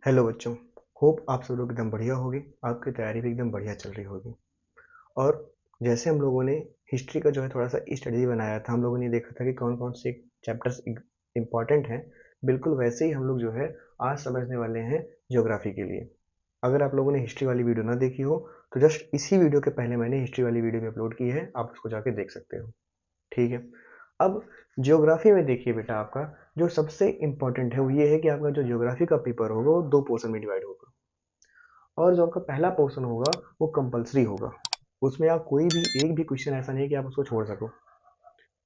Hello बच्चों। Hope आप सब लोग एकदम बढ़िया होगे। आपकी तैयारी भी एकदम बढ़िया चल रही होगी। और जैसे हम लोगों ने हिस्ट्री का जो है थोड़ा सा स्टडी बनाया था, हम लोगों ने देखा था कि कौन कौन से चैप्टर्स इम्पॉर्टेंट हैं। बिल्कुल वैसे ही हम लोग जो है आज समझने वाले हैं ज्योग्राफी के लिए। अगर आप लोगों ने हिस्ट्री वाली वीडियो ना देखी हो तो जस्ट इसी वीडियो के पहले मैंने हिस्ट्री वाली वीडियो भी अपलोड की है, आप उसको जाके देख सकते हो। ठीक है। अब ज्योग्राफी में देखिए बेटा, आपका जो सबसे इम्पोर्टेंट है वो ये है कि आपका जो ज्योग्राफी का पेपर होगा वो दो पोर्शन में डिवाइड होगा। और जो आपका पहला पोर्शन होगा वो कंपलसरी होगा। उसमें आप कोई भी एक भी क्वेश्चन ऐसा नहीं है कि आप उसको छोड़ सको।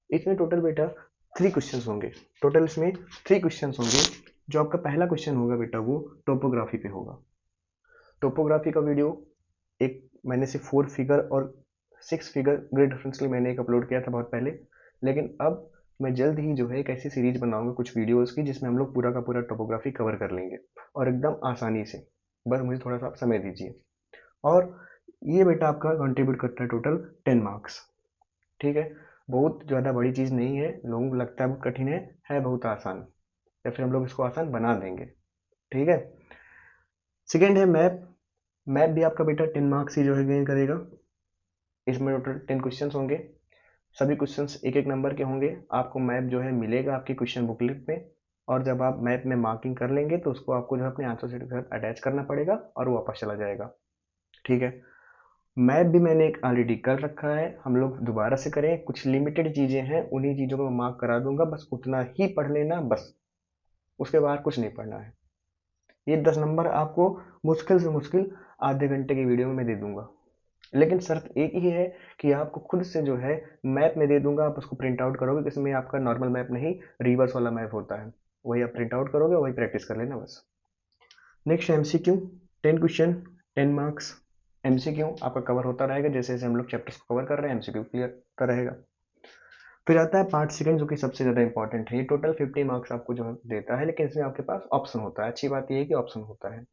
इसमें टोटल बेटा 3 क्वेश्चंस होंगे। टोटल इसमें 3 क्वेश्चंस होंगे। जो आपका पहला क्वेश्चन होगा बेटा वो टोपोग्राफी पे होगा। टोपोग्राफी का वीडियो एक मैंने से 4 फिगर और 6 फिगर ग्रेड रेफरेंस के लिए मैंने एक अपलोड किया था बहुत पहले। लेकिन अब मैं जल्द ही जो है एक ऐसी सीरीज बनाऊंगा कुछ वीडियोस की जिसमें हम लोग पूरा का पूरा टोपोग्राफी कवर कर लेंगे और एकदम आसानी से। बस मुझे थोड़ा सा आप समय दीजिए। और ये बेटा आपका कंट्रीब्यूट करता है टोटल 10 मार्क्स। ठीक है। बहुत ज़्यादा बड़ी चीज़ नहीं है, लोगों को लगता है बहुत कठिन है बहुत आसान। या फिर हम लोग इसको आसान बना देंगे। ठीक है। सेकेंड है मैप। मैप भी आपका बेटा 10 मार्क्स ही जो है गेन करेगा। इसमें टोटल 10 क्वेश्चन होंगे। सभी क्वेश्चंस एक एक नंबर के होंगे। आपको मैप जो है मिलेगा आपकी क्वेश्चन बुकलेट में। और जब आप मैप में मार्किंग कर लेंगे तो उसको आपको जो है अपने आंसर शीट के साथ अटैच करना पड़ेगा और वो वापस चला जाएगा। ठीक है। मैप भी मैंने एक ऑलरेडी कर रखा है, हम लोग दोबारा से करें। कुछ लिमिटेड चीज़ें हैं, उन्हीं चीज़ों को मैं मार्क करा दूंगा, बस उतना ही पढ़ लेना बस। उसके बाद कुछ नहीं पढ़ना है। ये 10 नंबर आपको मुश्किल से मुश्किल आधे घंटे की वीडियो में मैं दे दूंगा। लेकिन शर्त एक ही है कि आपको खुद से जो है मैप में दे दूंगा, आप उसको प्रिंट आउट करोगे। इसमें आपका नॉर्मल मैप नहीं, रिवर्स वाला मैप होता है। वही आप प्रिंट आउट करोगे, वही प्रैक्टिस कर लेना बस। Next MCQ. 10 question, 10 marks. MCQ आपका कवर होता रहेगा जैसे जैसे हम लोग चैप्टर्स को कवर कर रहे हैं, एमसीक्यू क्लियर होता रहेगा। फिर आता है पार्ट सेकंड जो कि सबसे ज़्यादा इंपॉर्टेंट है। ये टोटल 50 मार्क्स आपको जो है देता है, लेकिन इसमें आपके पास ऑप्शन होता है। अच्छी बात ये है कि ऑप्शन होता है।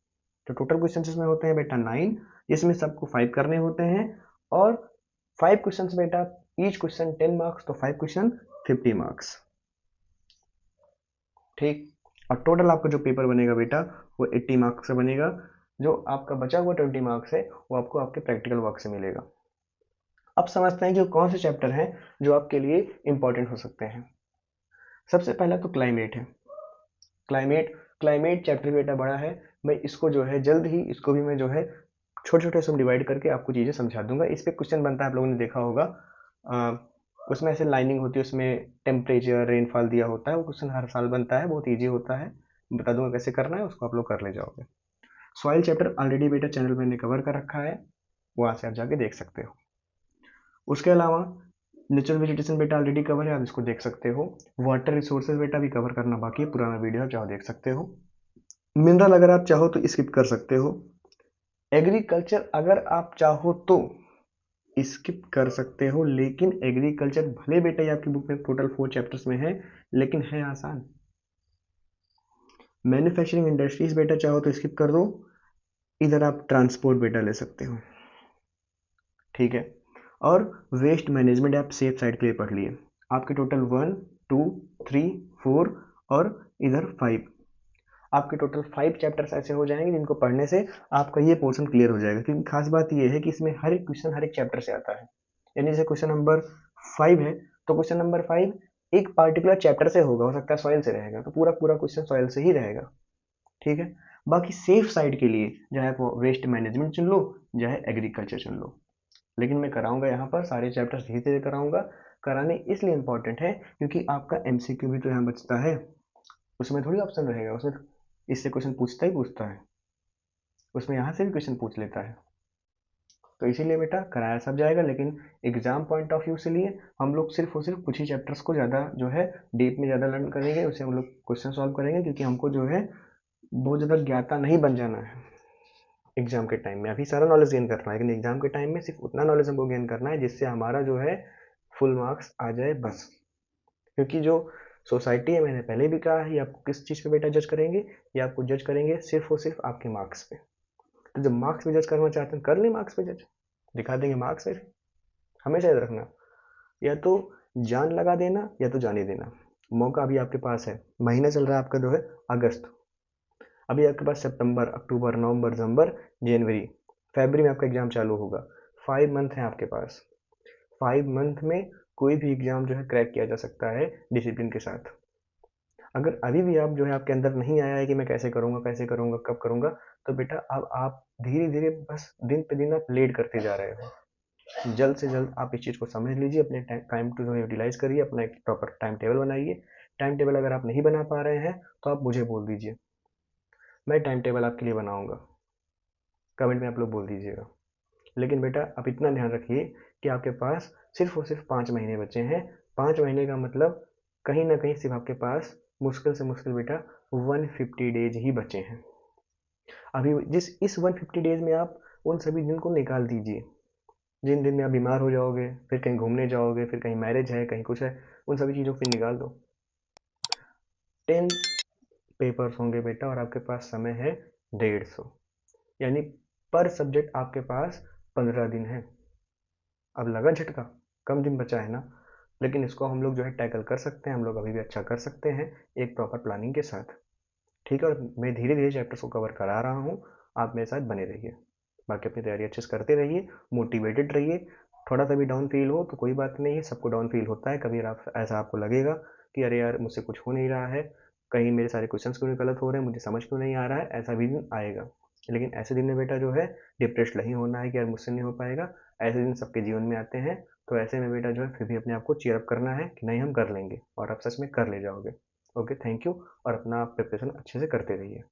तो टोटल क्वेश्चन इसमें होते हैं बेटा 9, जिसमें सबको 5 करने होते हैं। और 5 क्वेश्चन बेटा, ईच क्वेश्चन 10 मार्क्स, तो 5 क्वेश्चन 50 मार्क्स। ठीक। और टोटल आपका जो पेपर बनेगा बेटा वो 80 मार्क्स से बनेगा। जो आपका बचा हुआ 20 मार्क्स है वो आपको आपके प्रैक्टिकल वर्क से मिलेगा। अब समझते हैं कि वो कौन से चैप्टर हैं जो आपके लिए इंपॉर्टेंट हो सकते हैं। सबसे पहला तो क्लाइमेट है। क्लाइमेट क्लाइमेट चैप्टर बेटा बड़ा है। मैं इसको जो है जल्द ही इसको भी मैं जो है छोटे छोटे सम डिवाइड करके आपको चीज़ें समझा दूंगा। इस पे क्वेश्चन बनता है, आप लोगों ने देखा होगा। उसमें ऐसे लाइनिंग होती है, उसमें टेम्परेचर रेनफॉल दिया होता है। वो क्वेश्चन हर साल बनता है, बहुत ईजी होता है। बता दूंगा कैसे करना है, उसको आप लोग कर ले जाओगे। सॉइल चैप्टर ऑलरेडी बेटा चैनल में मैंने कवर कर रखा है, वहाँ से आप जाके देख सकते हो। उसके अलावा नेचुरल वेजिटेशन बेटा ऑलरेडी कवर है, आप इसको देख सकते हो। वाटर रिसोर्सेज बेटा भी कवर करना बाकी है, पुराना वीडियो आप चाहो देख सकते हो। मिनरल अगर आप चाहो तो स्किप कर सकते हो। एग्रीकल्चर अगर आप चाहो तो स्किप कर सकते हो, लेकिन एग्रीकल्चर भले बेटा ये आपकी बुक में टोटल 4 चैप्टर्स में है, लेकिन है आसान। मैन्युफैक्चरिंग इंडस्ट्रीज बेटा चाहो तो स्किप कर दो। इधर आप ट्रांसपोर्ट बेटा ले सकते हो। ठीक है। और वेस्ट मैनेजमेंट आप सेफ साइड के लिए पढ़ लिए। आपके टोटल 1, 2, 3, 4 और इधर 5। आपके टोटल 5 चैप्टर्स ऐसे हो जाएंगे जिनको पढ़ने से आपका ये पोर्शन क्लियर हो जाएगा। क्योंकि खास बात ये है कि इसमें हर एक क्वेश्चन हर एक चैप्टर से आता है। यानी जैसे क्वेश्चन नंबर 5 है तो क्वेश्चन नंबर 5 एक पार्टिकुलर चैप्टर से होगा, हो सकता है सॉइल से रहेगा, तो पूरा पूरा क्वेश्चन सॉइल से ही रहेगा। ठीक है। बाकी सेफ साइड के लिए चाहे आप वेस्ट मैनेजमेंट चुन लो, चाहे एग्रीकल्चर चुन लो, लेकिन मैं कराऊंगा यहाँ पर सारे चैप्टर्स धीरे धीरे कराऊंगा। कराने इसलिए इंपॉर्टेंट है क्योंकि आपका एमसीक्यू भी तो यहाँ बचता है। उसमें थोड़ी ऑप्शन रहेगा, उसमें इससे क्वेश्चन पूछता ही पूछता है, उसमें यहाँ से भी क्वेश्चन पूछ लेता है। तो इसीलिए बेटा कराया सब जाएगा, लेकिन एग्जाम पॉइंट ऑफ व्यू से लिए हम लोग सिर्फ और सिर्फ कुछ ही चैप्टर्स को ज़्यादा जो है डीप में ज़्यादा लर्न करेंगे, उससे हम लोग क्वेश्चन सॉल्व करेंगे। क्योंकि हमको जो है बहुत ज़्यादा ज्ञाता नहीं बन जाना है एग्जाम के टाइम में। अभी सारा नॉलेज गेन करना है, लेकिन एग्जाम के टाइम में सिर्फ उतना नॉलेज हमको गेन करना है जिससे हमारा जो है फुल मार्क्स आ जाए बस। क्योंकि जो सोसाइटी है, मैंने पहले भी कहा है, ये आपको किस चीज़ पे बेटा जज करेंगे, ये आपको जज करेंगे सिर्फ और सिर्फ आपके मार्क्स पे। तो जब मार्क्स पे जज करना चाहते हैं कर ले मार्क्स पे जज, दिखा देंगे मार्क्स पे। हमेशा याद रखना, या तो जान लगा देना या तो जाने देना। मौका अभी आपके पास है। महीना चल रहा है आपका जो है अगस्त। अभी आपके पास सितंबर, अक्टूबर, नवंबर, दिसंबर, जनवरी, फरवरी में आपका एग्ज़ाम चालू होगा। 5 मंथ हैं आपके पास। 5 मंथ में कोई भी एग्ज़ाम जो है क्रैक किया जा सकता है डिसिप्लिन के साथ। अगर अभी भी आप जो है आपके अंदर नहीं आया है कि मैं कैसे करूँगा, कब करूँगा, तो बेटा अब आप धीरे-धीरे बस दिन पे दिन आप लेट करते जा रहे हो। जल्द से जल्द आप इस चीज़ को समझ लीजिए, अपने टाइम को जो है यूटिलाइज़ करिए, अपना एक प्रॉपर टाइम टेबल बनाइए। टाइम टेबल अगर आप नहीं बना पा रहे हैं, तो आप मुझे बोल दीजिए, मैं टाइम टेबल आपके लिए बनाऊँगा। कमेंट में आप लोग बोल दीजिएगा। लेकिन बेटा आप इतना ध्यान रखिए कि आपके पास सिर्फ और सिर्फ 5 महीने बचे हैं। 5 महीने का मतलब कहीं ना कहीं सिर्फ आपके पास मुश्किल से मुश्किल बेटा 150 डेज ही बचे हैं। अभी जिस इस 150 डेज में आप उन सभी दिन को निकाल दीजिए जिन दिन में आप बीमार हो जाओगे, फिर कहीं घूमने जाओगे, फिर कहीं मैरिज है, कहीं कुछ है, उन सभी चीज़ों को फिर निकाल दो। 10 पेपर्स होंगे बेटा और आपके पास समय है 150, यानी पर सब्जेक्ट आपके पास 15 दिन है। अब लगा झटका, कम दिन बचा है ना, लेकिन इसको हम लोग जो है टैकल कर सकते हैं, हम लोग अभी भी अच्छा कर सकते हैं एक प्रॉपर प्लानिंग के साथ। ठीक है, और मैं धीरे धीरे चैप्टर्स को कवर करा रहा हूँ, आप मेरे साथ बने रहिए। बाकी अपनी तैयारी अच्छे से करते रहिए, मोटिवेटेड रहिए। थोड़ा सा भी डाउन फील हो तो कोई बात नहीं है, सबको डाउन फील होता है कभी। आप ऐसा आपको लगेगा कि अरे यार मुझसे कुछ हो नहीं रहा है, कहीं मेरे सारे क्वेश्चंस क्यों गलत हो रहे हैं, मुझे समझ क्यों नहीं आ रहा है, ऐसा भी दिन आएगा। लेकिन ऐसे दिन में बेटा जो है डिप्रेस्ड नहीं होना है कि यार मुझसे नहीं हो पाएगा। ऐसे दिन सबके जीवन में आते हैं, तो ऐसे में बेटा जो है फिर भी अपने आप को चीयर अप करना है कि नहीं हम कर लेंगे, और आप सच में कर ले जाओगे। Okay, thank you. और अपना प्रिपरेशन अच्छे से करते रहिए।